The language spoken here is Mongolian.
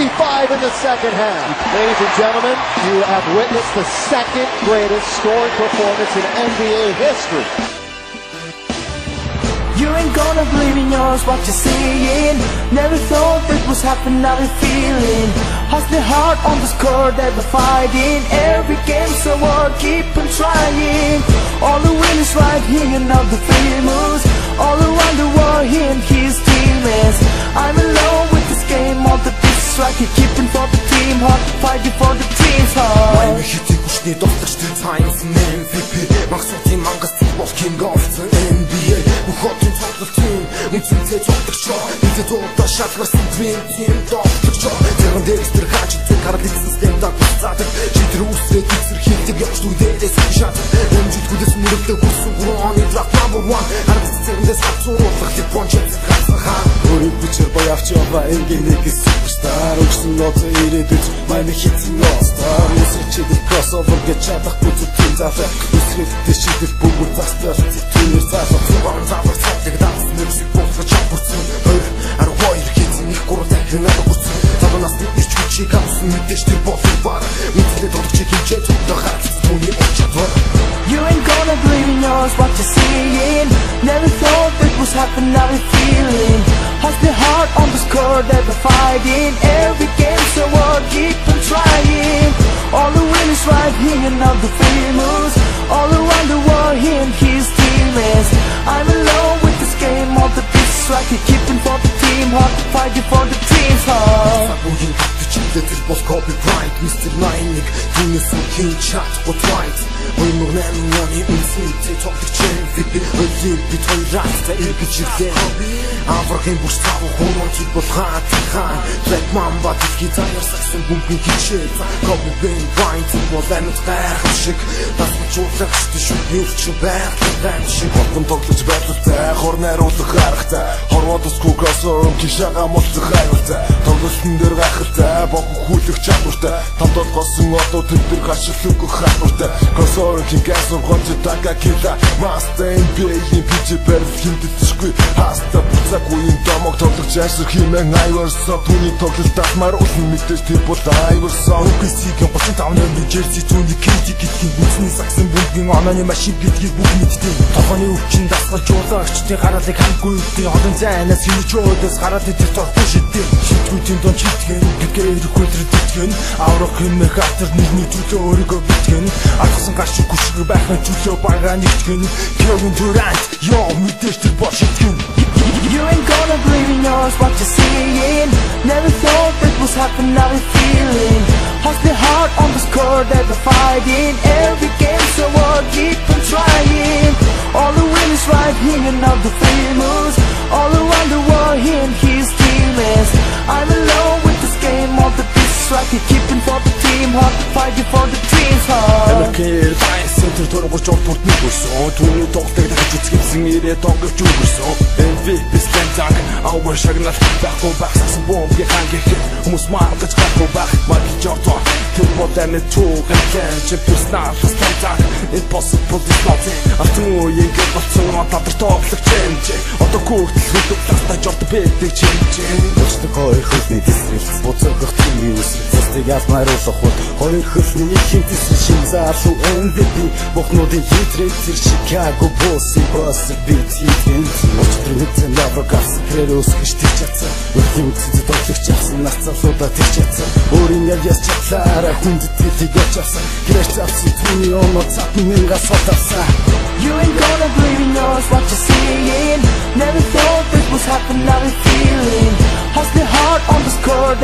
55 in the second half. Ladies and gentlemen, you have witnessed the second greatest scoring performance in NBA history. You ain't gonna believe in yours what you're seeing. Never thought that was happening, now you're feeling. Hustling hard on the score that we're fighting. Every game so hard, keep on trying. All the winners right here, now the famous. All around the world, he and his teammates. I'm alone with this game, all the pieces right here, keeping for the team, hard fighting for the team's heart. Miami Heat-ийг хүчний дутагчдын цаанаас нь MVP. Магсуудын мангас бол King of the NBA. Бүхотын тоглолт team, үнцэнтэй цогцолчоо. Эцэг дуудаа шалгарсан dream team догтлогчоо. Тэрэн дээрстэр хаач зэг хараад ихсэн стендап цаадаг. Шийдэр үсрээд ихсэр хийдэг явж дүүдээс шат. Эмжитгүүдээс мөрөлдөө хүрсэн гурваны draft number 1. Харагц цэрэндээс хацууруулах тийм пончэц хацхаа. Өөрийн бичээр баярч яваа NBA-г superstar. Өгсөн ноцоо ирээдүйд Miami Heat-ийн all-star. Үсрэчэд crossover гэж чадахгүй зүтгэн заалаа. Үсрэхтэй шийдэл бүгд застар. Түнэр заалаа. Зургаан заалаа цадаг даас мэрсэг болох чампурсан. Аргой хийсэн их гурав дахин надад хүрсэн. Цагнаас ирч хүчийг авсан мэдээж тэр болсон баг. Мэдээлэл дурчиг хэмжээ төгтөгөө түүний очоод. You ain't gonna believe in yours what you're seeing. Never thought that was happening, now you're feeling. Hustling hard on the score that we're fighting. Every game so hard, keep on trying. All the winners right here, now the famous. All around the world, he and his teammates. I'm alone with this game, all the pieces right here, keeping for the team, hard fighting for the team's heart. This was Kobe Bryant, Mr. 9-ыг түүнээс үхэн чадахгүй fight. Оймог нэмнэний үнцэнтэй тоглогч MVP. Олимпик хоёраа эргэж ирлээ. Аврагын бүс тав хонооч бол хаан. Black Mamba дэлхий заяар сагсан бүмхэн хичээл. Kobe Bryant бол амьд гайхах шиг. Тасалжуулагчд шүү юуч байх шиг. Хотон тоглож байдлаа хор найруулах харахтай. Хорвоод усгүй кросовер кишага моцох хайртай. Тоглолтын дээр гайхалтай. Хүлэх чадвартай тамдод госон одоо төвдөр гашилгүй хатвартай кросоверын гасор гонч тага кила мастер NBA-ийн бичээр хэмтэлцгүй хаста буцаагүй домог тоглож ясар химэн айварсан түүний тоглолтод маруулсан мэдээж тэр бол айварсан OKC-ийн 35-ны Jersey түүний KD гэдгийг үсний сагсан бүлгийн онооны машин гэдгийг бүх мэддэг тогооны өвчин дасгаж уулагчдын хараалыг хамгүй үдээ олон зайнаас хинжөөдөөс гараад идэх тортой шиддэг шидгүүдийн дон читгэн гэдгээр Тэтгэн аврах хэмэх атар нэгний төлөө өөрийгөө битгэн алхсан гашиг хүчрэг байхын төлөө бага нэгтгэн Kevin Durant ёо мэдээж тэр бол шитгэн. You ain't gonna believe in yours what you're seeing. Never thought that was happening, now you're feeling. Hustling hard on the score that we're fighting. Every game so hard, keep on trying. All the winners right here, now the famous. All around the world, he and his teammates. I'm alone with this game, all the pieces right here, keeping for the team, hard fighting for the team's heart. Америкийн Center төргөрч урд нь хүрсэн. Түүний тоглолтыг дахиж үзсэн ирээ тоглож өгсөн. MVP Slam Our шагнал байхгүй багссан бомб хангих хүмүүс маргаж гарахгүй баг Michael Jordan тэр модерн түүхэн чемпионсна фастаа impossible is nothing атуу яг болсон татар тоглох чимч одоо хүртэл хөдөлгөөнтэй жорд бэдэг чимч өчтөг хоёр хөлний дистрикт буцаах тийм үс зөвхөн ялмааруулах хоёр хөлний хинтэс шин заалуу MVP бохнуудын хитрэг тэр Chicago Bulls-ийн босс бит хийх өчтөр Аврагаас хэрөөс гიშтэж чадсан Өрхийн үсэд тоглогч авсан нацалуудаа тэгч чадсан Өөрийн ярьяс чадлаараа хүндэтгэлийг явж авсан Гэрэж авсан түүний оноо цапн мингас сотавсан You ain't gonna believe in yours what you're seeing Never thought this was happening, now you're feeling Hustling hard on the score